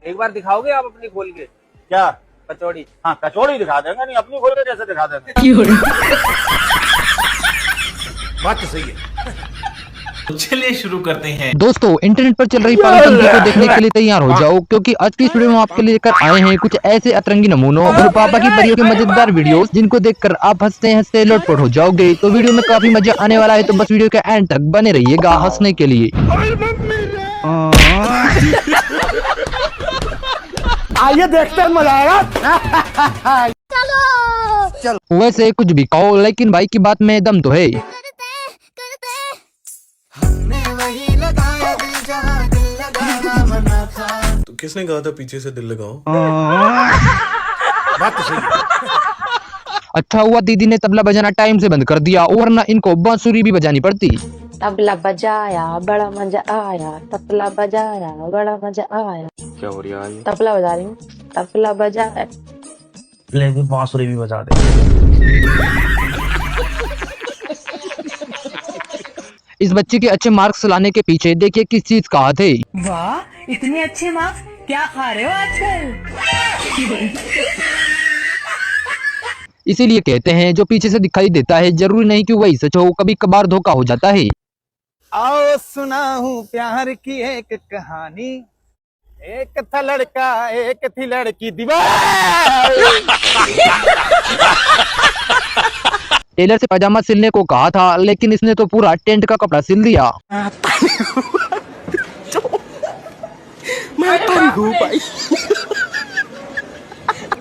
एक बार दिखाओगे आप अपनी खोल के? क्या? कचौड़ी? हाँ कचौड़ी दिखा देंगे, नहीं अपनी खोल के कैसे दिखा देंगे। बात तो सही है। चलिए शुरू करते हैं। दोस्तों, इंटरनेट पर चल रही पागल तंत्री को देखने के लिए तैयार हो जाओ, क्योंकि आज की इस वीडियो में आपके लिए लेकर आए हैं कुछ ऐसे अतरंगी नमूनों और पापा की परियों के मजेदार वीडियोस, जिनको देखकर आप हंसते हंसते लोटपोट हो जाओगे। तो वीडियो में काफी मजा आने वाला है, तो बस वीडियो के एंड तक बने रहिएगा हंसने के लिए। आइए देखते हैं, मजा आएगा। चलो वैसे कुछ भी कहो, लेकिन भाई की बात में दम तो है। तो किसने कहा था पीछे से दिल लगाओ? बात तो सही है। अच्छा हुआ दीदी ने तबला बजाना टाइम से बंद कर दिया, वरना इनको बांसुरी भी बजानी पड़ती। तबला बजाया बड़ा मजा आया, तबला बजाया बड़ा मजा आया। क्या हो रहा है? तबला बजा रही हूँ, तबला बजाया। लेकिन बांसुरी भी बजा दे। इस बच्चे के अच्छे मार्क्स लाने के पीछे देखिए किस चीज का हाथ है। वाह, इतने अच्छे मार्क्स, क्या खा रहे हो आजकल? इसीलिए कहते हैं जो पीछे से दिखाई देता है जरूरी नहीं कि वही सच हो, कभी कभार धोखा हो जाता है। आओ सुनाऊं प्यार की एक कहानी। एक था लड़का, एक थी लड़की, दीवार। टेलर से पजामा सिलने को कहा था, लेकिन इसने तो पूरा टेंट का कपड़ा सिल दिया।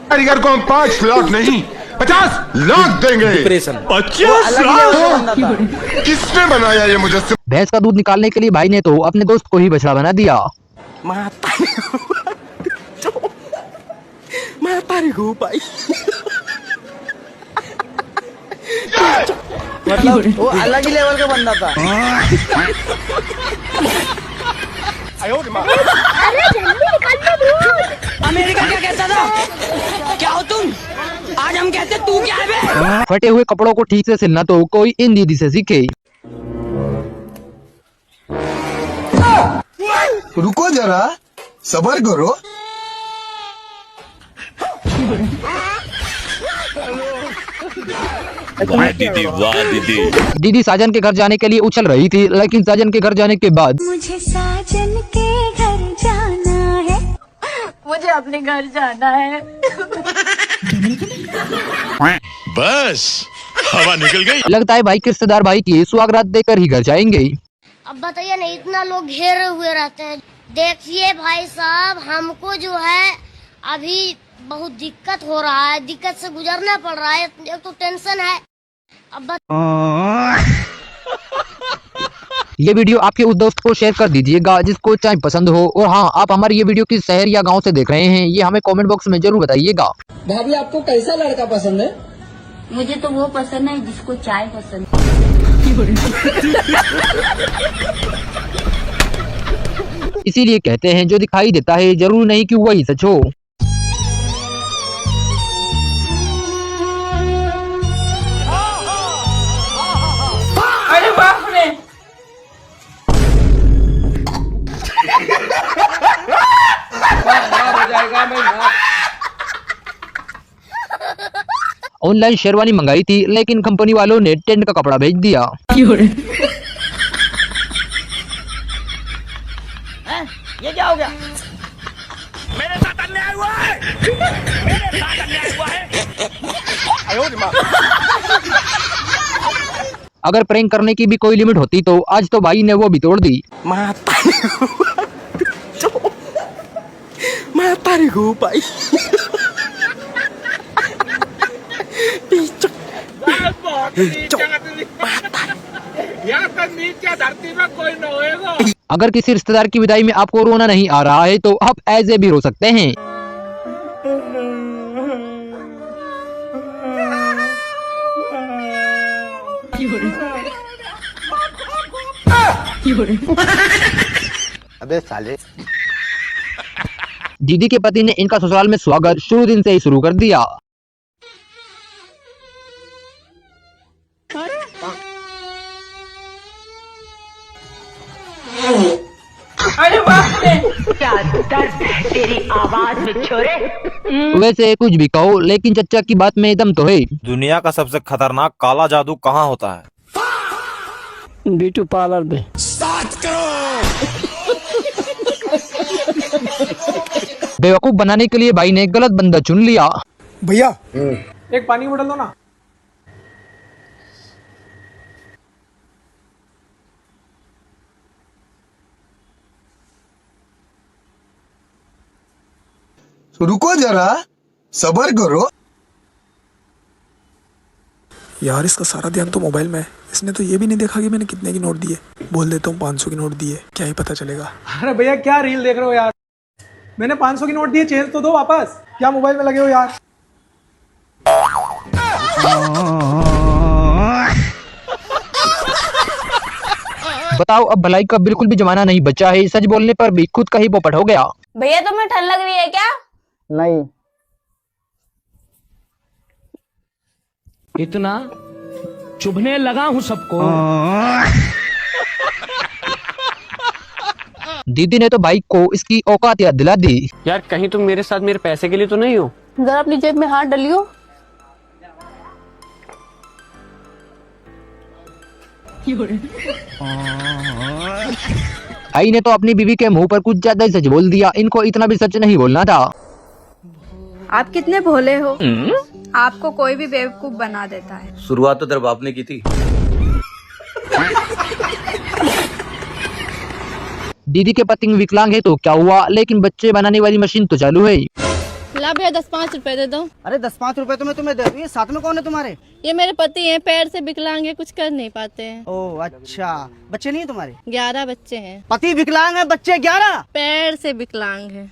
कारीगर को हम 5 लाख नहीं 50 लाख देंगे। 50 लाख? किसने बनाया ये मुझसे? भैंस का दूध निकालने के लिए भाई ने तो अपने दोस्त को ही बछड़ा बना दिया। मतलब वो अलग ही लेवल का बंदा था। अरे जल्दी निकल दूध। अमेरिका क्या कहता था? क्या हो तुम? आज हम कहते तू क्या है बे? फटे हुए कपड़ों को ठीक से सिलना तो कोई इन दीदी से सीखे। रुको जरा, सब्र करो। वाह दीदी, वाह दीदी। दीदी साजन के घर जाने के लिए उछल रही थी, लेकिन साजन के घर जाने के बाद मुझे साजन के घर जाना है, मुझे अपने घर जाना है। बस हवा निकल गई। लगता है भाई के रिश्तेदार भाई की सुहागरात देकर ही घर जाएंगे। अब बताइए ना, इतना लोग घेरे हुए रहते हैं। देखिए भाई साहब, हमको जो है अभी बहुत दिक्कत हो रहा है, दिक्कत से गुजरना पड़ रहा है। एक तो टेंशन है। अब ये वीडियो आपके उस दोस्त को शेयर कर दीजिएगा जिसको चाय पसंद हो। और हाँ, आप हमारी ये वीडियो किस शहर या गांव से देख रहे हैं, ये हमें कमेंट बॉक्स में जरूर बताइएगा। भाभी, आपको कैसा लड़का पसंद है? मुझे तो वो पसंद है जिसको चाय पसंद। इसीलिए कहते हैं जो दिखाई देता है जरूरी नहीं कि वही सच हो। अरे बाप रे! हो जाएगा मैं। ऑनलाइन शेरवानी मंगाई थी, लेकिन कंपनी वालों ने टेंट का कपड़ा भेज दिया। ये क्या हो गया? मेरे साथ अन्याय हुआ है। मेरे साथ अन्याय हुआ है। अगर प्रैंक करने की भी कोई लिमिट होती तो आज तो भाई ने वो भी तोड़ दी। धरती में कोई न होएगा। अगर किसी रिश्तेदार की विदाई में आपको रोना नहीं आ रहा है तो आप ऐसे भी रो सकते हैं। अबे साले। दीदी के पति ने इनका ससुराल में स्वागत शुरू दिन से ही शुरू कर दिया। अरे वाह! क्या दर्द है तेरी आवाज में छोरे। वैसे कुछ भी कहो, लेकिन चचा की बात में दम तो है। दुनिया का सबसे खतरनाक काला जादू कहाँ होता है? ब्यूटी पार्लर में। बेवकूफ बनाने के लिए भाई ने गलत बंदा चुन लिया। भैया एक पानी की बोतल दो ना। रुको जरा, सब्र करो। यार इसका सारा ध्यान तो मोबाइल में है। इसने तो ये भी नहीं देखा कि मैंने कितने की नोट दिए। बोल देता हूँ 500 की नोट दिए, क्या ही पता चलेगा। अरे भैया क्या रील देख रहे हो यार, मैंने 500 की नोट दिए, चेंज तो दो वापस, क्या मोबाइल में लगे हो यार। बताओ, अब भलाई का बिल्कुल भी जमाना नहीं बचा है। सच बोलने पर भी खुद का ही पोपट हो गया। भैया तुम्हें ठंड लग रही है क्या? नहीं। इतना चुभने लगा हूँ सबको। दीदी ने तो भाई को इसकी औकात याद दिला दी। यार कहीं तुम मेरे साथ मेरे पैसे के लिए तो नहीं हो? जरा अपनी जेब में हाथ डालियो। आई ने तो अपनी बीवी के मुंह पर कुछ ज्यादा ही सच बोल दिया। इनको इतना भी सच नहीं बोलना था। आप कितने भोले हो, आपको कोई भी बेवकूफ बना देता है। शुरुआत तो तेरे बाप ने की थी। दीदी के पति विकलांग है तो क्या हुआ, लेकिन बच्चे बनाने वाली मशीन तो चालू है। ला भैया 10-5 रुपए दे दो। अरे 10-5 रुपए तो मैं तुम्हें दे दूँ। साथ में कौन है तुम्हारे? ये मेरे पति हैं, पैर से विकलांग है, कुछ कर नहीं पाते हैं। ओह अच्छा, बच्चे नहीं है तुम्हारे? 11 बच्चे हैं। पति विकलांग है, बच्चे 11? पैर से विकलांग है।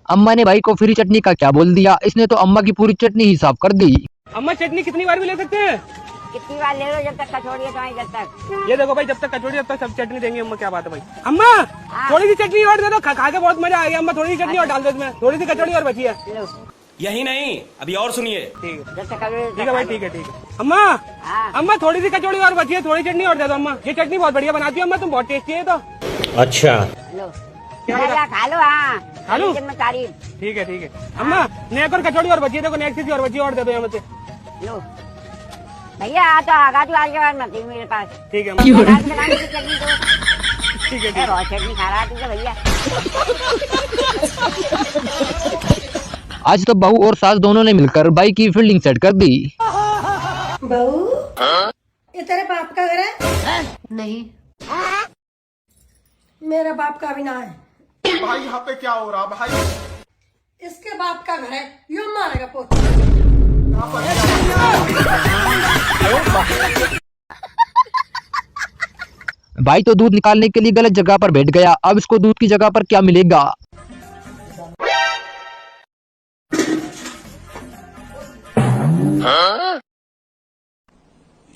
अम्मा ने भाई को फ्री चटनी का क्या बोल दिया। इसने तो अम्मा की पूरी चटनी ही साफ कर दी। अम्मा चटनी कितनी बार भी ले सकते हैं? कितनी बार ले लो, जब तक कचौड़ी है जब तक। ये देखो भाई, जब तक कचौड़ी जब तक सब चटनी देंगे अम्मा। क्या बात है भाई। अम्मा थोड़ी सी चटनी और दे दो, खा के बहुत मजा आ गया। अम्मा थोड़ी सी चटनी और डाल दो इसमें, थोड़ी सी कचौड़ी और बची है। यही नहीं, अभी और सुनिए। ठीक है भाई, ठीक है। अम्मा थोड़ी सी कचौड़ी और बची है, थोड़ी चटनी और दे दो अम्मा। ये चटनी बहुत बढ़िया बनाती है अम्मा, तुम बहुत टेस्टी है तो। अच्छा खा लो। हाँ खा लूं? तारीफ। ठीक है। अम्मा नेक और कचौड़ी और बची है, देखो नेक सी और बची और दे दो यहाँ से। लो भैया, तो आगा तो आज के बाद मत मेरे पास। ठीक है चटनी तो ठीक है। बहुत चटनी खा रहा तू तो भैया। आज तो बहू और सास दोनों ने मिलकर भाई की फील्डिंग सेट कर दी। बहू, ये तेरे बाप का घर है? नहीं, मेरा बाप का भी ना है। भाई यहाँ पे क्या हो रहा भाई? इसके बाप का घर है, यूं मारेगा पोता। भाई तो दूध निकालने के लिए गलत जगह पर बैठ गया। अब इसको दूध की जगह पर क्या मिलेगा?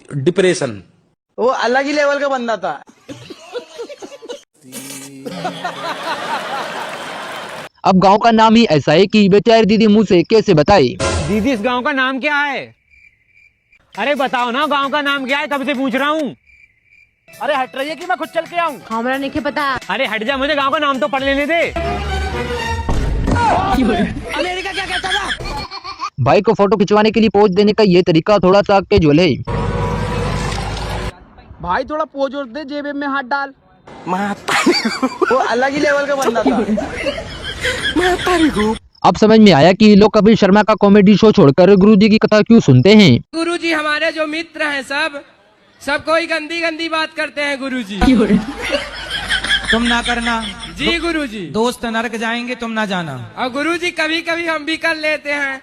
डिप्रेशन। वो अलग ही लेवल का बंदा था। अब गांव का नाम ही ऐसा है कि बेचारी दीदी मुंह से कैसे बताए। दीदी इस गांव का नाम क्या है? अरे बताओ ना, गांव का नाम क्या है, कब से पूछ रहा हूँ। अरे हट रही है कि मैं खुद चल के आऊँ? हमरा नहीं पता। अरे हट जा, मुझे गांव का नाम तो पढ़ लेने दे। अमेरिका क्या कहता था? भाई को फोटो खिंचवाने के लिए पोज देने का ये तरीका थोड़ा सा कैजुअल है। भाई थोड़ा पोज और दे, जेब में हाथ डाल। वो अलग ही लेवल का बंदा था। अब समझ में आया कि लोग कपिल शर्मा का कॉमेडी शो छोड़कर गुरुजी की कथा क्यों सुनते हैं। गुरुजी हमारे जो मित्र हैं सब कोई गंदी बात करते हैं गुरुजी। तुम ना करना जी गुरुजी। दोस्त नरक जाएंगे, तुम ना जाना। और गुरुजी कभी कभी हम भी कर लेते हैं।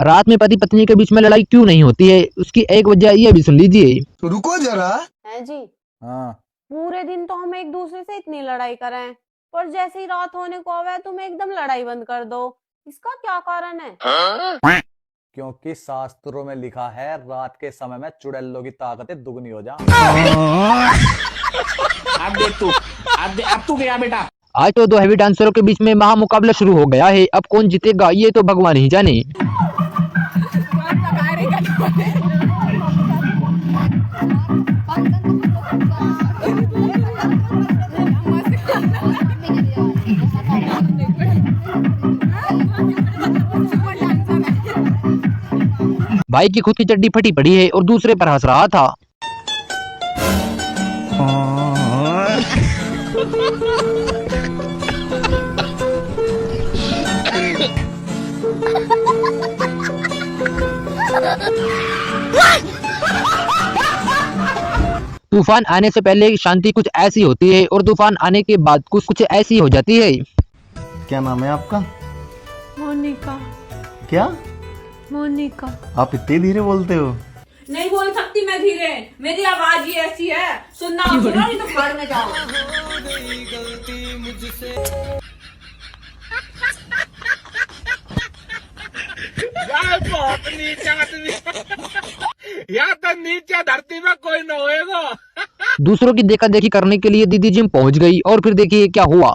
रात में पति पत्नी के बीच में लड़ाई क्यों नहीं होती है, उसकी एक वजह ये भी सुन लीजिए। रुको जरा। है जी, हाँ, पूरे दिन तो हम एक दूसरे से इतनी लड़ाई करें, पर जैसे ही रात होने को आवे तुम एकदम लड़ाई बंद कर दो। इसका क्या कारण है? क्योंकि शास्त्रों में लिखा है रात के समय में चुड़ैलों की ताकतें दुगनी हो जा। अब तू गया बेटा। आज तो दो हैवी डांसरों के बीच में महामुकाबला शुरू हो गया है। अब कौन जीतेगा ये तो भगवान ही जाने। भाई की खुद की चड्डी फटी पड़ी है और दूसरे पर हंस रहा था। तूफान आने से पहले शांति कुछ ऐसी होती है और तूफान आने के बाद कुछ ऐसी हो जाती है। क्या नाम है आपका? मोनिका। क्या? मोनिका। आप इतने धीरे बोलते हो? नहीं बोल सकती मैं धीरे, मेरी आवाज ही ऐसी है। सुनना हो सुनो, नहीं तो भाड़ में जाओ। बहुत नीचा आदमी। या तो नीचे धरती में कोई न होएगा। दूसरों की देखा देखी करने के लिए दीदी जिम पहुंच गई और फिर देखिए क्या हुआ।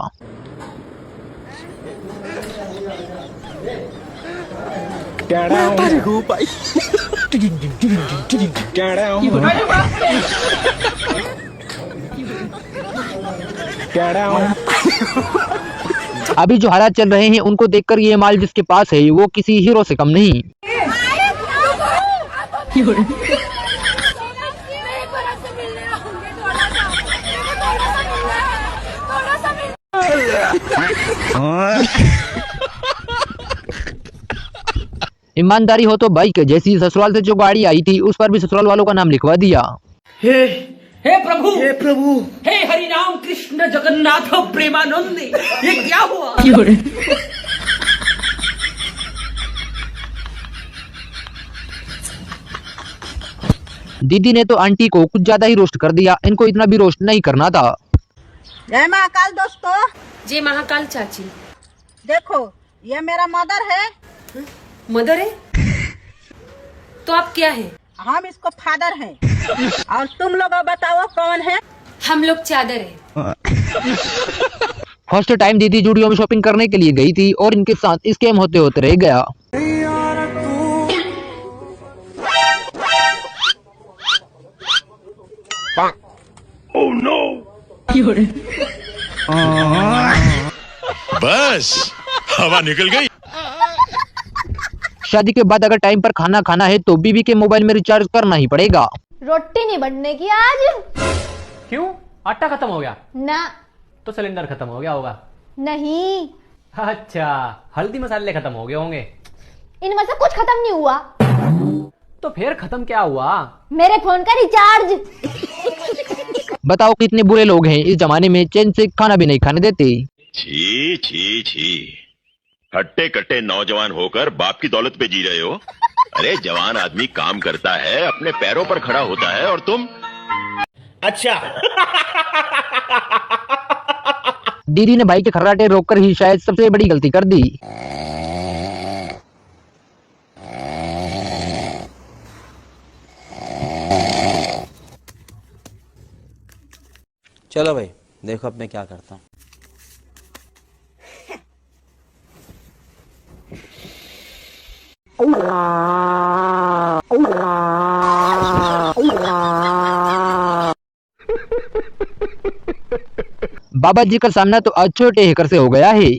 अभी जो हालात चल रहे हैं उनको देखकर ये माल जिसके पास है वो किसी हीरो से कम नहीं। ईमानदारी हो तो बाइक जैसी ससुराल से जो गाड़ी आई थी उस पर भी ससुराल वालों का नाम लिखवा दिया। हे प्रभु, हे प्रभु, हे हरि राम कृष्ण जगन्नाथ प्रेमानंद, ये क्या हुआ? दीदी ने तो आंटी को कुछ ज्यादा ही रोस्ट कर दिया, इनको इतना भी रोस्ट नहीं करना था। जय महाकाल दोस्तों। जय महाकाल चाची। देखो ये मेरा मदर है। मदर है? तो आप क्या है? हम इसको फादर हैं। और तुम लोग बताओ कौन है? हम लोग चादर है। फर्स्ट टाइम दीदी जूडियो में शॉपिंग करने के लिए गई थी और इनके साथ स्कैम होते होते रह गया। Oh no! बस हवा निकल गई। शादी के बाद अगर टाइम पर खाना खाना है तो बीवी के मोबाइल में रिचार्ज करना ही पड़ेगा। रोटी नहीं बनने की आज। क्यों? आटा खत्म हो गया? ना। तो सिलेंडर खत्म हो गया होगा? नहीं। अच्छा, हल्दी मसाले खत्म हो गए होंगे? इनमें से कुछ खत्म नहीं हुआ। तो फिर खत्म क्या हुआ? मेरे फोन का रिचार्ज। बताओ कितने बुरे लोग हैं, इस जमाने में चैन से खाना भी नहीं खाने देते। छी छी छी, हट्टे कट्टे नौजवान होकर बाप की दौलत पे जी रहे हो। अरे जवान आदमी काम करता है, अपने पैरों पर खड़ा होता है और तुम। अच्छा। दीदी ने भाई के खर्राटे रोककर ही शायद सबसे बड़ी गलती कर दी। चलो भाई देखो अब मैं क्या करता हूँ। बाबा जी का सामना तो आज छोटे हैकर से हो गया है।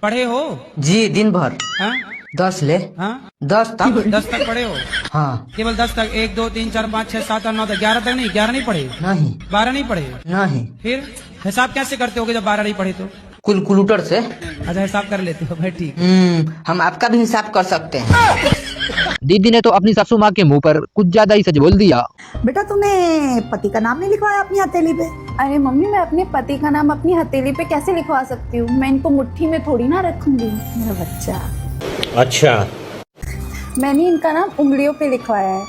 पढ़े हो? जी दिन भर। हाँ? 10 ले। हाँ? 10 तक। 10 तक पढ़े हो? हाँ। केवल 10 तक? 1 2 3 4 5 6 7 8 9 10 11 तक नहीं? 11 नहीं पढ़े? नहीं। 12 नहीं पढ़े? नहीं। फिर हिसाब कैसे करते होगे जब 12 नहीं पढ़े तो? कैलकुलेटर से। अच्छा हिसाब कर लेते हो, भाई ठीक। हम आपका भी हिसाब कर सकते हैं। दीदी ने तो अपनी सासू माँ के मुंह पर कुछ ज्यादा ही सच बोल दिया। बेटा तूने पति का नाम नहीं लिखवाया अपनी हथेली पे? अरे मम्मी, मैं अपने पति का नाम अपनी हथेली पे कैसे लिखवा सकती हूँ? मैं इनको मुट्ठी में थोड़ी ना रखूंगी। मेरा बच्चा। अच्छा, मैंने इनका नाम उंगलियों पे लिखवाया है।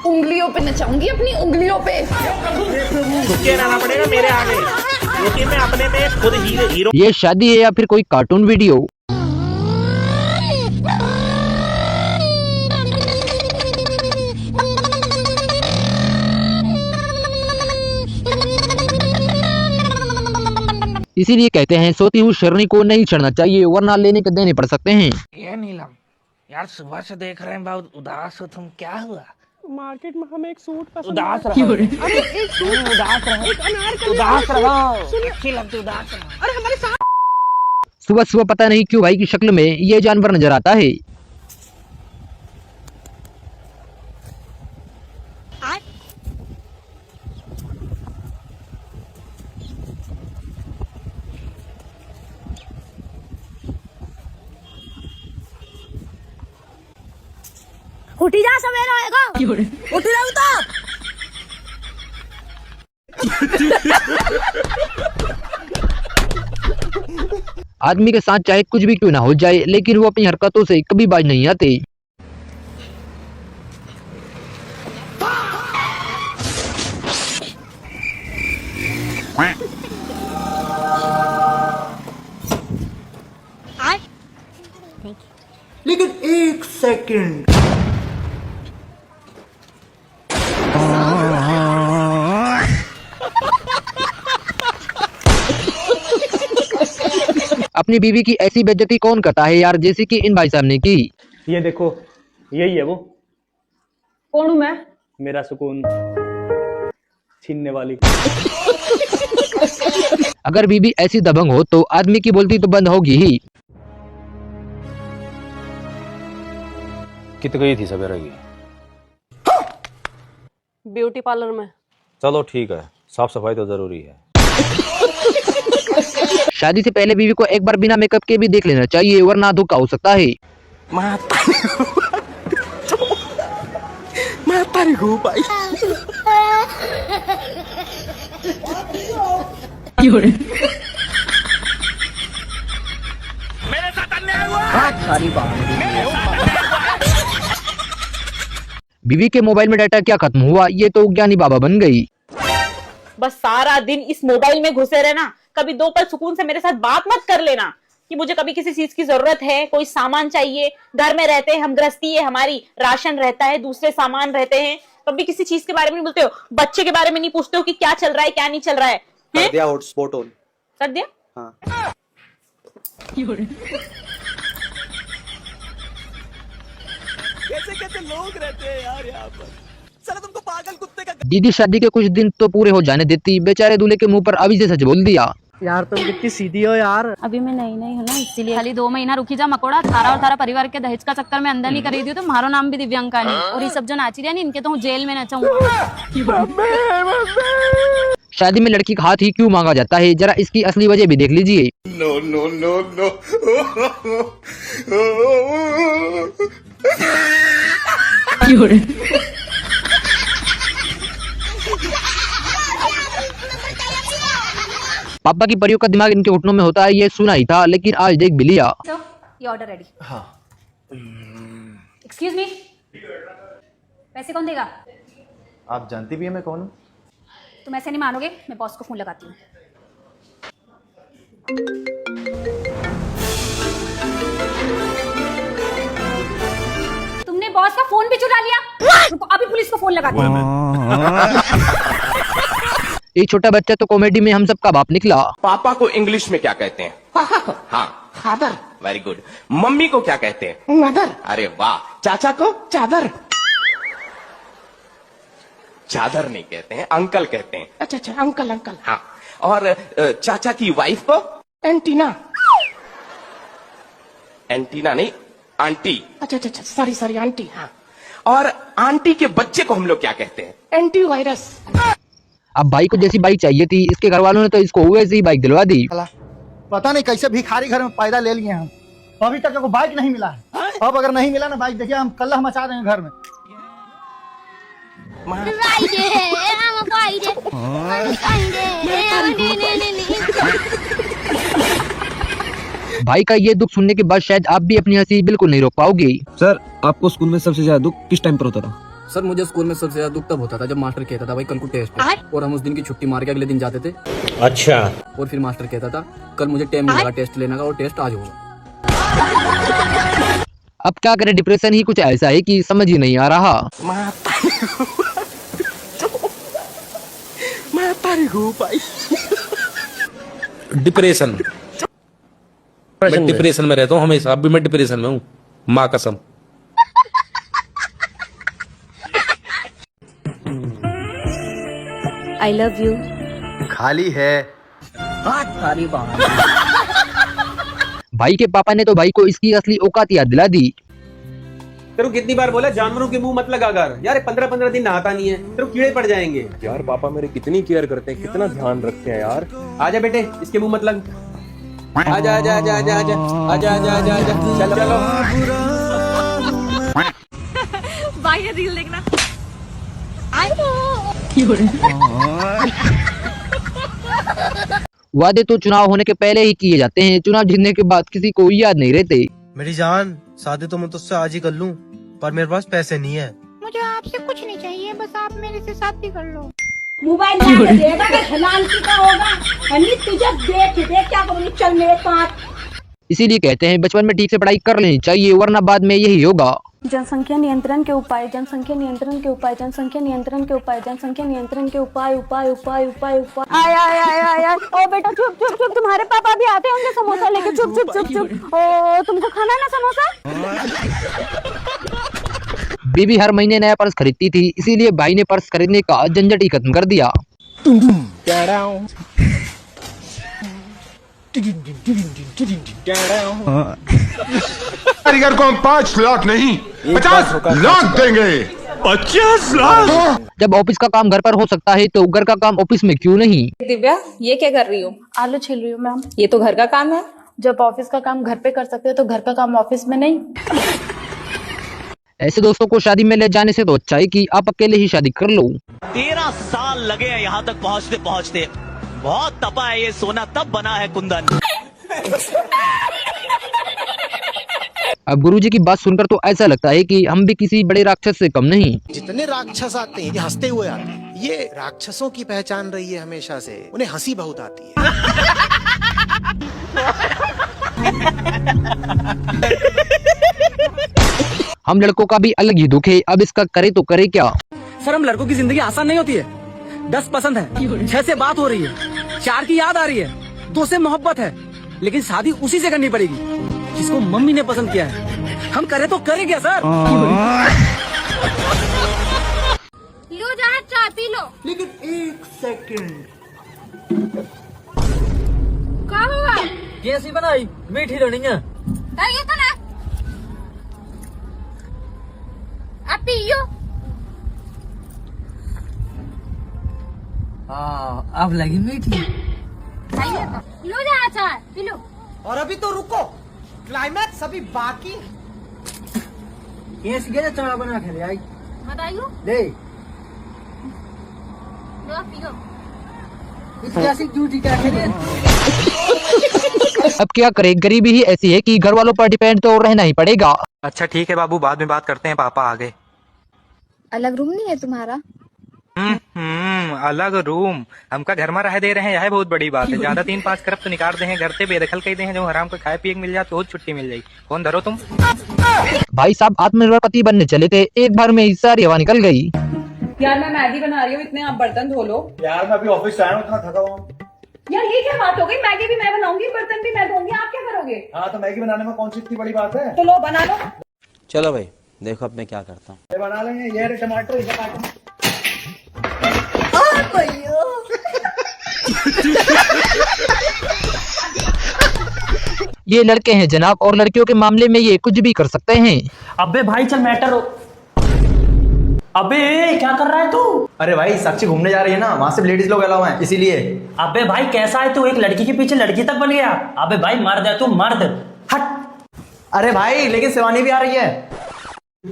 उंगलियों पे नचाऊंगी, अपनी उंगलियों पे। झुके रहना पड़ेगा मेरे आगे, क्योंकि मैं अपने में खुद हीरो। ये शादी है या फिर कोई कार्टून वीडियो? इसीलिए कहते हैं सोती हुई शेरनी को नहीं चढ़ना चाहिए वरना लेने के देने पड़ सकते हैं। ये नीलम यार, सुबह से देख रहे हैं बहुत उदास हो तुम, क्या हुआ? मार्केट में हमें एक सूट पसंद उदास है। रहो। अरे एक सूट उदास रहो। एक अनारकली उदास वाला रहो। सूट। अच्छी लगती उदास रहो। अरे हमारे साथ सुबह सुबह पता नहीं क्यों भाई की शक्ल में ये जानवर नजर आता है। उठी जा, सवेरा आएगा। उठ रहा तो आदमी के साथ चाहे कुछ भी क्यों ना हो जाए, लेकिन वो अपनी हरकतों से कभी बाज नहीं आते। लेकिन एक सेकंड, अपनी बीवी की ऐसी बेइज्जती कौन करता है यार, जैसे कि इन भाई साहब ने की। ये देखो, यही है वो। कौन हूँ मैं? मेरा सुकून छीनने वाली। अगर बीवी ऐसी दबंग हो तो आदमी की बोलती तो बंद होगी ही। कित गई थी सवेरा की? ब्यूटी पार्लर में। चलो ठीक है, साफ सफाई तो जरूरी है। शादी से पहले बीवी को एक बार बिना मेकअप के भी देख लेना चाहिए, वरना धोखा हो सकता है। मेरे साथ अन्याय हुआ है। बीवी के मोबाइल में डाटा क्या खत्म हुआ, ये तो ज्ञानी बाबा बन गई। बस सारा दिन इस मोबाइल में घुसे रहना, कभी दो पल सुकून से मेरे साथ बात मत कर लेना कि मुझे कभी किसी चीज की जरूरत है, कोई सामान चाहिए। घर में रहते हैं हम, गृहस्थी है हमारी, राशन रहता है, दूसरे सामान रहते हैं, कभी किसी चीज के बारे में नहीं बोलते हो। बच्चे के बारे में नहीं पूछते हो कि क्या चल रहा है क्या नहीं चल रहा है। कर दिया हॉटस्पॉट ऑन। कर दिया? हाँ। कैसे कैसे लोग रहते हैं यार यहाँ पर। साला तुमको पागल कुत्ते का। दीदी शादी के कुछ दिन तो पूरे हो जाने देती, बेचारे दूल्हे के मुंह पर अभी से सच बोल दिया। यार तुम कितनी सीधी हो यार। अभी मैं नई नई हूँ ना, इसीलिए खाली 2 महीना रुकी जा मकोड़ा। थारा और थारा परिवार के दहेज का चक्कर में अंदर नहीं करी दी तो मारो नाम भी दिव्यांका नहीं। और ये सब जो नाची रही इनके तो जेल में नचाऊंगा। शादी में लड़की का हाथ ही क्यों मांगा जाता है, जरा इसकी असली वजह भी देख लीजिए। No no no no. पापा की परियों का दिमाग इनके घुटनों में होता है, ये सुना ही था, लेकिन आज देख भी लिया। ये ऑर्डर रेडी। हाँ। एक्सक्यूज मी, पैसे कौन देगा? आप जानती भी है मैं कौन हूँ? तुम ऐसे नहीं मानोगे, मैं बॉस को फोन लगाती हूँ। तुमने बॉस का फोन भी चुरा लिया। रुको, अभी पुलिस को फोन लगाती हूँ। एक छोटा बच्चा तो कॉमेडी में हम सबका बाप निकला। पापा को इंग्लिश में क्या कहते हैं? हाँ, फादर। Very good. मम्मी को क्या कहते हैं? मदर। अरे वाह। चाचा को? चादर। चादर नहीं कहते हैं, अंकल कहते हैं। अच्छा अच्छा, अंकल अंकल। हाँ। और चाचा की वाइफ को? एंटीना। एंटीना नहीं, आंटी। अच्छा अच्छा, सॉरी सॉरी, आंटी। हाँ। और आंटी के बच्चे को हम लोग क्या कहते हैं? Anti virus. अब भाई को जैसी बाइक चाहिए थी, इसके घर वालों ने तो इसको वैसी ही बाइक दिलवा दी। पता नहीं कैसे भिखारी घर में पैदा ले लिए हम, अभी तक को बाइक नहीं मिला है। अब अगर नहीं मिला ना बाइक, देखिए हम कल्ला मचा देंगे घर में। भाई का ये दुख सुनने के बाद शायद आप भी अपनी हंसी बिल्कुल नहीं रोक पाओगे। सर, आपको स्कूल में सबसे ज्यादा दुख किस टाइम पर होता था? सर मुझे स्कूल में सबसे ज्यादा दुख तब होता था जब मास्टर कहता था भाई कल को टेस्ट है, और हम उस दिन की छुट्टी मार के अगले दिन जाते थे। अच्छा। और फिर मास्टर कहता था कल मुझे टाइम मिलेगा टेस्ट लेने का, और टेस्ट आज होगा। अब क्या करें, डिप्रेशन ही कुछ ऐसा है कि समझ ही नहीं आ रहा। डिप्रेशन, मैं डिप्रेशन में रहता हूँ हमेशा। अभी मैं डिप्रेशन में हूँ, माँ कसम। I love you. खाली है। सारी बात। भाई के पापा ने तो भाई को इसकी असली औकात याद दिला दी। तेरे को कितनी बार बोला जानवरों के मुंह मत लगा कर यार, 15-15 दिन नहाता नहीं है, तेरे को कीड़े पड़ जाएंगे। यार पापा मेरे कितनी केयर करते हैं, कितना ध्यान रखते हैं यार। आजा बेटे, इसके मुंह मत लग। आजा आजा आजा आजा आजा आजा आजा आजा आजा चलो चलो। भाई ये रील देखना। वादे तो चुनाव होने के पहले ही किए जाते हैं, चुनाव जीतने के बाद किसी को याद नहीं रहते। मेरी जान, शादी तो मैं तुझसे आज ही कर लूं, पर मेरे पास पैसे नहीं है। मुझे आपसे कुछ नहीं चाहिए, बस आप मेरे से शादी कर लो। मोबाइल देगा कि खिलानती का होगा। हनी तुझे देख क्या करूँगी, चल मेरे पास। इसीलिए कहते हैं बचपन में ठीक से पढ़ाई कर लेनी चाहिए, वरना बाद में यही होगा। जनसंख्या नियंत्रण के उपाय, जनसंख्या नियंत्रण के उपाय, जनसंख्या नियंत्रण के उपाय, जनसंख्या नियंत्रण के उपाय उपाय उपाय उपाय उपाय। आय आय आय आय आय। ओ बेटा चुप चुप चुप, तुम्हारे पापा भी आते होंगे समोसा लेके। चुप चुप चुप चुप। ओ तुमको खाना है ना समोसा? बीबी हर महीने नया पर्स खरीदती थी, इसीलिए भाई ने पर्स खरीदने का झंझट ही खत्म कर दिया। कारीगर को हम 5 लाख नहीं 50 लाख देंगे। 50 लाख। जब ऑफिस का काम घर पर हो सकता है तो घर का काम ऑफिस में क्यों नहीं? दिव्या, ये क्या कर रही हो? आलू छिल रही हूँ मैम। ये तो घर का काम है। जब ऑफिस का काम घर पे कर सकते हो तो घर का काम ऑफिस में नहीं। ऐसे दोस्तों को शादी में ले जाने से तो अच्छा है कि आप अकेले ही शादी कर लो। 13 साल लगे हैं यहाँ तक पहुँचते पहुँचते। बहुत तपा है ये सोना, तब बना है कुंदन। अब गुरुजी की बात सुनकर तो ऐसा लगता है कि हम भी किसी बड़े राक्षस से कम नहीं। जितने राक्षस आते हैं ये हंसते हुए आते हैं। ये राक्षसों की पहचान रही है हमेशा से, उन्हें हंसी बहुत आती है। हम लड़कों का भी अलग ही दुख है, अब इसका करे तो करे क्या। सर हम लड़कों की जिंदगी आसान नहीं होती है। 10 पसंद है, 6 से बात हो रही है, 4 की याद आ रही है, 2 से मोहब्बत है, लेकिन शादी उसी से करनी पड़ेगी जिसको मम्मी ने पसंद किया है। हम करे तो करें क्या सर? लो जहाँ चाय पी लो। लेकिन 1 सेकंड। क्या हुआ? कैसी बनाई? मीठी रहनी है। ये तो ना आप पियो। अब लगी मीठी। लो जहाँ चाय पी लो। और अभी तो रुको, क्लाइमैक्स अभी बाकी। ये सीधे चाय बना के ले आई। बताइयो। ले लो पियो। इस जैसी ड्यूटी क्या खेले। अब क्या करें, गरीबी ही ऐसी है कि घर वालों पर डिपेंड तो रहना ही पड़ेगा। अच्छा ठीक है बाबू, बाद में बात करते हैं, पापा आ गए। अलग रूम नहीं है तुम्हारा? अलग रूम हमका घर में रह दे रहे हैं, यह बहुत बड़ी बात है। ज्यादा 3-5 खरब तो निकाल दे हैं घर से, बेदखल कर दे हैं, जो हराम को खाए पिए मिल जाए तो छुट्टी मिल जाएगी। कौन धरो तुम? भाई साहब आत्मनिर्भर पति बनने चले थे, एक बार में ही सारी हवा निकल गई। यार मैं मैगी बना रही हूँ, इतने आप बर्तन धो लो। यार मैं अभी ऑफिस से आया हूँ, इतना थका हुआ हूँ। यार ये क्या बात हो गई? मैगी भी मैं बनाऊंगी, बर्तन भी मैं धोऊंगी, आप क्या करोगे? हाँ तो मैगी बनाने में कौन सी इतनी बड़ी बात है? तो लो बना लो। चलो भाई देखो अब मैं क्या करता हूँ। ये बना लेंगे। ये टमाटर इधर काटो। ये लड़के हैं जनाब, और लड़कियों के मामले में ये कुछ भी कर सकते हैं। अबे भाई चल मैटर हो। अबे क्या कर रहा है तू? अरे भाई साक्षी घूमने जा रही है ना, वहाँ से लेडीज लोग अलाउ हैं इसीलिए। अबे भाई कैसा है तू, एक लड़की के पीछे लड़की तक बन गया। अबे भाई मर्द है तू, मर्द। हट। अरे भाई लेकिन शिवानी भी आ रही है।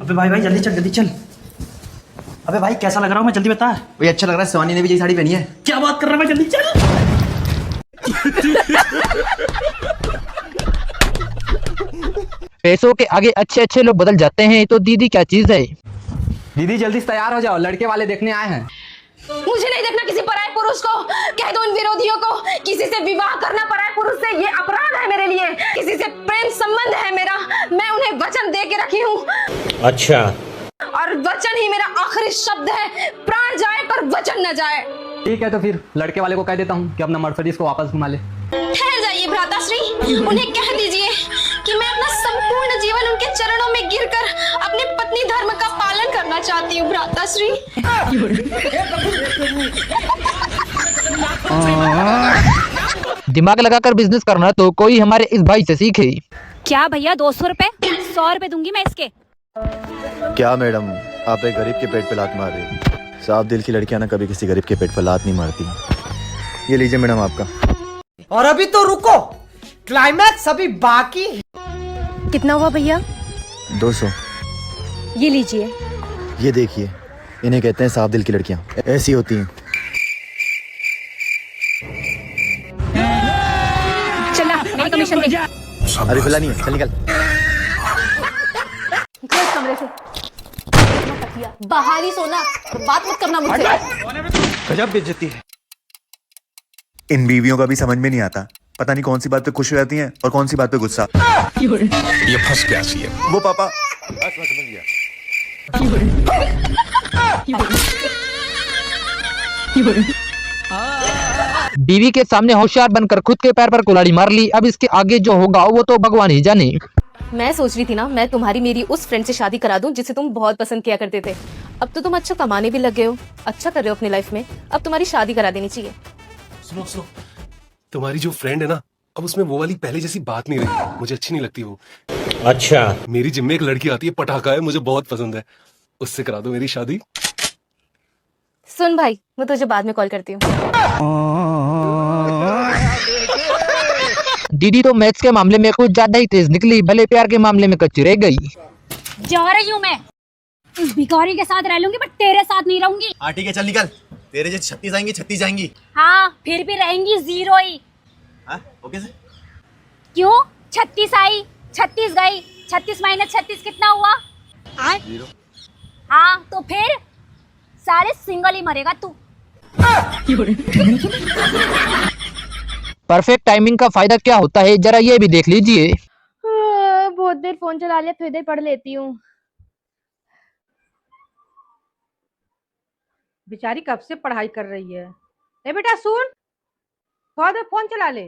अबे भाई जल्दी चल जल्दी चल। अबे भाई कैसा लग रहा हूँ मैं, जल्दी बता। भाई अच्छा लग रहा है, शिवानी ने भी यही साड़ी पहनी है। क्या बात कर रहा है, जल्दी चल। पैसों के आगे अच्छे अच्छे लोग बदल जाते हैं, तो दीदी क्या चीज है? दीदी जल्दी से तैयार हो जाओ, लड़के वाले देखने आए हैं। मुझे नहीं देखना किसी पराये पुरुष को। कह दो उन विरोधियों को, किसी से विवाह करना पराये पुरुष से ये अपराध है मेरे लिए। किसी से प्रेम संबंध है मेरा, मैं उन्हें वचन दे के रखी हूँ। अच्छा। और वचन ही मेरा आखिरी शब्द है। प्राण जाए पर वचन न जाए। ठीक है तो फिर लड़के वाले को कह देता हूँ कि अपना मर्सिडीज को वापस घुमा ले। ठहर जाइए भ्राताश्री, उन्हें कह दीजिए कि मैं अपना संपूर्ण जीवन उनके चरणों में गिरकर अपने पत्नी धर्म का पालन करना चाहती हूँ भ्राताश्री। दिमाग लगाकर बिजनेस करना तो कोई हमारे इस भाई से सीखे। क्या भैया 200 रुपए? 100 रुपए दूंगी मैं इसके। क्या मैडम, आप एक गरीब के पेट पे लात मार रही हैं। साफ दिल की लड़कियां ना कभी किसी गरीब के पेट पे लात नहीं मारती। ये लीजिए मैडम आपका। और अभी तो रुको, क्लाइमैक्स अभी बाकी है। कितना हुआ भैया? 200। ये लीजिए। ये देखिए, इन्हें कहते हैं साफ दिल की लड़कियां, ऐसी होती हैं। चला मेरी कमीशन दे। अरे खुला नहीं है, चल निकल। इस कमरे से बाहर ही सोना, बात मत करना मुझसे। गजब बेइज्जती है। इन बीवियों का भी समझ में नहीं आता, पता नहीं कौन सी बात पे खुश हो जाती हैं और कौन सी बात पे गुस्सा। ये फंस गया सी है वो पापा। बीवी के सामने होशियार बनकर खुद के पैर पर कुल्हाड़ी मार ली। अब इसके आगे जो होगा वो तो भगवान ही जाने। मैं सोच रही थी ना, मैं तुम्हारी मेरी उस फ्रेंड से शादी करा दूं जिसे तुम बहुत पसंद किया करते थे। अब तो तुम अच्छा कमाने भी लग गए हो, अच्छा कर रहे हो अपनी लाइफ में, अब तुम्हारी शादी करा देनी चाहिए। सुनो सुनो, तुम्हारी जो फ्रेंड है ना, अब उसमें वो वाली पहले जैसी बात नहीं रही, मुझे अच्छी नहीं लगती वो। अच्छा, मेरी जिम में एक लड़की आती है, पटाखा है, मुझे बहुत पसंद है, उससे करा दो मेरी शादी। सुन भाई, मैं तुझे बाद में कॉल करती हूँ। दीदी तो मैथ्स के मामले में कुछ ज्यादा ही तेज निकली, भले प्यार के मामले में कच्ची रह गई। जा रही हूँ मैं, इस भिखारी के साथ रह लूंगी बट तेरे साथ नहीं रहूंगी। हाँ ठीक है, चल निकल। तेरे जैसे 36 आएंगी, 36 जाएंगी। हाँ फिर भी रहेंगी 0 ही। हाँ ओके से। क्यों? 36 आई 36 गई, 36 - 36 कितना हुआ? 0। हाँ तो फिर सारे सिंगल ही मरेगा तू। परफेक्ट टाइमिंग का फायदा क्या होता है जरा ये भी देख लीजिए। बहुत देर फोन चला लिया, थोड़ी देर पढ़ लेती हूँ। बेचारी कब से पढ़ाई कर रही है। ए बेटा सुन, थोड़ा देर फोन चला ले।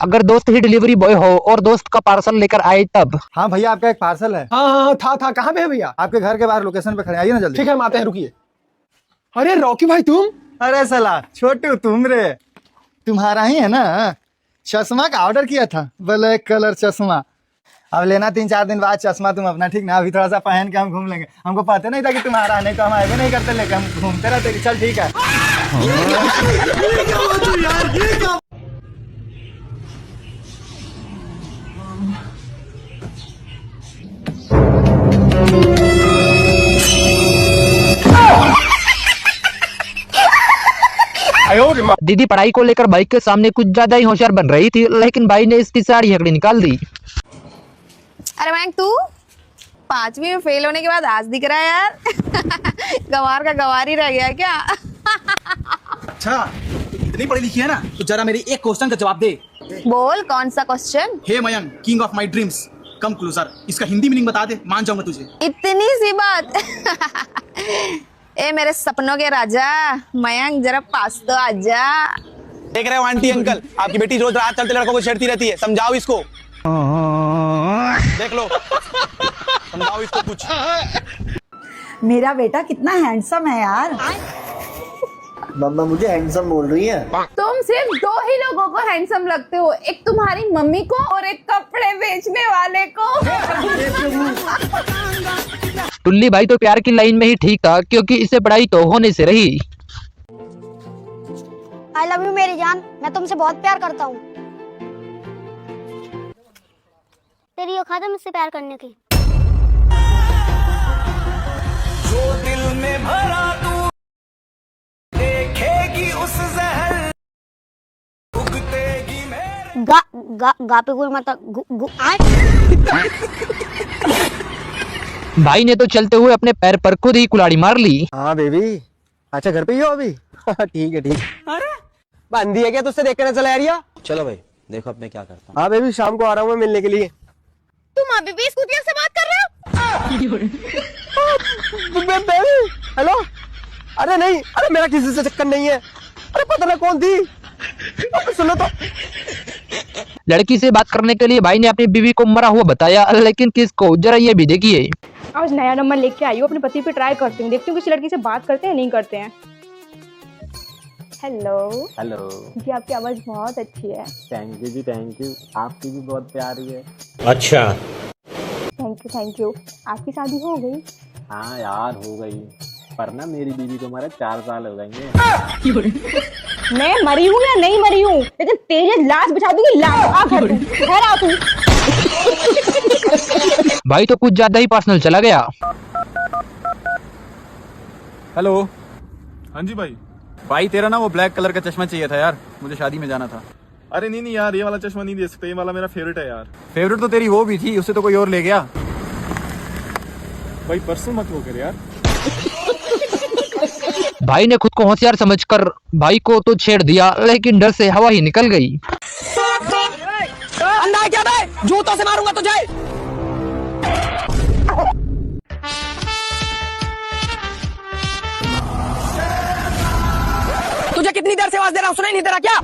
अगर दोस्त ही डिलीवरी बॉय हो और दोस्त का पार्सल लेकर आए तब। हाँ भैया, आपका एक पार्सल है। हाँ था कहाँ पे है भैया? आपके घर के बाहर लोकेशन पे खड़े, आइए ना जल्दी। ठीक है, हम आते हैं, रुकिए। अरे रॉकी भाई तुम? अरे सला छोटू, तुम रे, तुम्हारा ही है ना। चश्मा का ऑर्डर किया था, ब्लैक कलर चश्मा। अब लेना 3-4 दिन बाद चश्मा तुम अपना, ठीक ना? अभी थोड़ा सा पहन के हम घूम लेंगे। हमको पता नहीं था कि तुम्हारा नहीं, तो हम आए नहीं करते, लेके हम घूमते रहते। चल ठीक है। दीदी पढ़ाई को लेकर भाई के सामने कुछ ज्यादा ही होशियार बन रही थी, लेकिन भाई ने इसकी सारी हकड़ी निकाल दी। अरे मैंग, तू 5वीं में फेल होने के बाद आज दिख रहा है यार। गवार का गवार ही रह गया क्या? अच्छा, इतनी पढ़ी लिखी है ना, तो जरा मेरी एक क्वेश्चन का जवाब दे। बोल, कौन सा question? Hey Mayank, king of my dreams, come closer, इसका हिंदी मीनिंग बता दे, मान जाऊंगा तुझे। इतनी सी बात? ए मेरे सपनों के राजा मयंक, जरा पास तो आजा। देख रहे हो आंटी अंकल, आपकी बेटी रोज रात चलते लड़कों को छेड़ती रहती है, समझाओ इसको। देख लो, समझाओ इसको कुछ। मेरा बेटा कितना हैंडसम है यार। मम्मा मुझे हैंडसम बोल रही है। तुम सिर्फ 2 ही लोगों को हैंडसम लगते हो, एक तुम्हारी मम्मी को और एक कपड़े बेचने वाले को। टुल्ली भाई तो प्यार की लाइन में ही ठीक था, क्योंकि इसे पढ़ाई तो होने से रही। आई लव यू मेरी जान, मैं तुमसे बहुत प्यार करता हूँ। तेरी औकात है मुझसे प्यार करने की। जो दिल में भरा तू देखेगी उस जहर उगतेगी मेरे। गा पे गुल मत भाई ने तो चलते हुए अपने पैर पर खुद ही कुल्हाड़ी मार ली। हाँ बेबी, अच्छा घर पे ही हो अभी? ठीक है ठीक। अरे बंदी है क्या तुझसे देख कर चला यार? चलो भाई, देखो अब मैं क्या करता हूँ। हाँ बेबी, शाम को आ रहा हूँ मैं मिलने के लिए। तुम अभी भी स्कूटिया से बात कर रहे हो? Baby hello. अरे नहीं, अरे मेरा किसी से चक्कर नहीं है। अरे पता ना कौन थी। सुनो तो। लड़की से बात करने के लिए भाई ने अपनी बीवी को मरा हुआ बताया, लेकिन किसको, जरा ये भी देखिए। आज नया नंबर लेके आई हूँ, अपने पति पे ट्राई करती हूँ, देखती हूँ किसी लड़की से बात करते हैं नहीं करते हैं। हेलो। हेलो जी, आपकी आवाज़ बहुत अच्छी है। थैंक यू जी, थैंक यू। आपकी भी बहुत प्यारी है। अच्छा। Thank you. आपकी शादी हो गई? हाँ यार हो गई, पर ना मेरी बीवी को हमारे 4 साल हो गए। मैं मरी हूँ या नहीं मरी हूँ, लेकिन तेरे लाश बिछा दूंगी। आ घर तू, घर आ तू। भाई तो कुछ ज्यादा ही पर्सनल चला गया। हेलो। हाँ जी भाई। भाई तेरा ना वो ब्लैक कलर का चश्मा चाहिए था यार, मुझे शादी में जाना था। अरे नहीं यार, ये वाला चश्मा नहीं दे सकते, ये वाला मेरा फेवरेट है यार। फेवरेट तो तेरी वो भी थी, उससे तो कोई और ले गया। भाई पर्सनल मत हो कर यार। भाई ने खुद को होशियार समझकर भाई को तो छेड़ दिया, लेकिन डर से हवा ही निकल गई। अंधा है क्या बे? जूतों से मारूंगा तुझे। तुझे कितनी देर से आवाज दे रहा हूँ, सुनाई नहीं दे रहा क्या?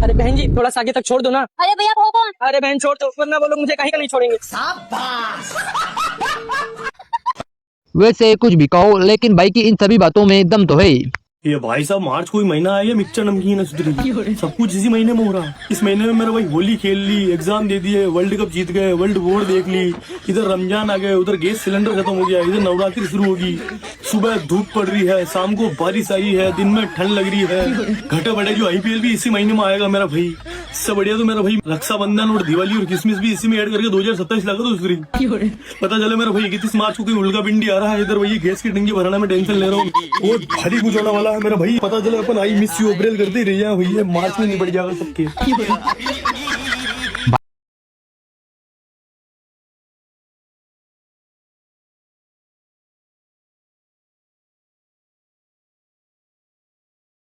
अरे बहन जी थोड़ा सा आगे तक छोड़ दो ना। अरे भैया वो कौन? अरे बहन छोड़ दो, वरना वो लोग मुझे कहीं का नहीं छोड़ेंगे। वैसे कुछ भी कहो, लेकिन भाई की इन सभी बातों में दम तो है। ये भाई साहब मार्च कोई महीना है, ये मिक्सचर नमकीन है सुधरी, सब कुछ इसी महीने में हो रहा है। इस महीने में मेरा भाई होली खेल ली, एग्जाम दे दिए, वर्ल्ड कप जीत गए, वर्ल्ड वॉर देख ली, इधर रमजान आ गए, उधर गैस सिलेंडर खत्म हो गया, इधर नवरात्रि शुरू होगी, सुबह धूप पड़ रही है, शाम को बारिश आई है, दिन में ठंड लग रही है, घटे बढ़े जो IPL भी इसी महीने में आएगा मेरा भाई। इससे बढ़िया तो मेरा भाई रक्षाबंधन और दिवाली और क्रिसमस भी इसी में ऐड करके 2027 लगा दो सुधरी। पता चले मेरा भाई 31 मार्च को कोई उल्का पिंडी आ रहा है, इधर वही गैस की टंकी भराना में टेंशन ले रहा हूँ, वो भारी कुछ होने वाला है मेरा भाई। पता चले अपन आई मिस यू अप्रैल करते ही रह जाए भैया, मार्च में निपट जाएगा सबके।